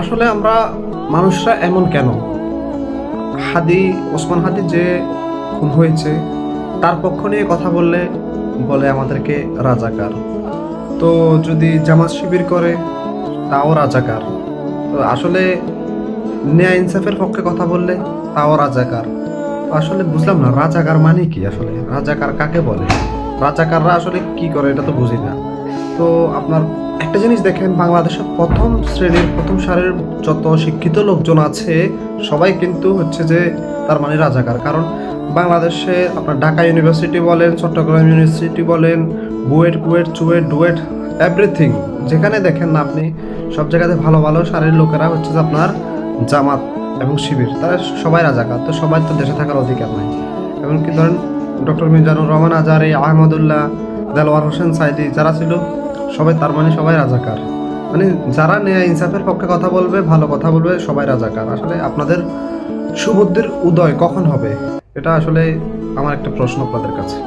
আসলে আমরা মানুষরা এমন কেন? ওসমান হাদি যে খুন হয়েছে তার পক্ষ নিয়ে কথা বললে বলে আমাদেরকে রাজাকার। তো যদি জামাত শিবির করে তাও রাজাকার। তো আসলে ন্যায় ইনসাফের পক্ষে কথা বললে তাও রাজাকার। তো আসলে বুঝলাম না রাজাকার মানে কি, আসলে রাজাকার কাকে বলে? রাজাকাররা আসলে কি করে এটা তো বুঝি না। তো আপনার একটা জিনিস দেখেন, বাংলাদেশের প্রথম সারির যত শিক্ষিত লোকজন আছে সবাই কিন্তু হচ্ছে যে তার মানে রাজাকার। কারণ বাংলাদেশে আপনার ঢাকা ইউনিভার্সিটি বলেন, চট্টগ্রাম ইউনিভার্সিটি বলেন, বুয়েট কুয়েট চুয়েট ডুয়েট এভরিথিং যেখানে দেখেন না আপনি, সব জায়গাতে ভালো ভালো সারির লোকেরা হচ্ছে যে আপনার জামাত এবং শিবির, তারা সবাই রাজাকার। তো সবাই তো দেশে থাকার অধিকার নাই। এমনকি ধরেন ডক্টর মিজানুর রহমান আজারি, আহমদুল্লাহ, দেলোয়ার হোসেন সাইদি যারা ছিল সবাই, তার মানে সবাই রাজাকার। মানে যারা ন্যায় ইনসাফের পক্ষে কথা বলবে, ভালো কথা বলবে, সবাই রাজাকার। আসলে আপনাদের সুবুদ্ধির উদয় কখন হবে, এটা আসলে আমার একটা প্রশ্ন আপনাদের কাছে।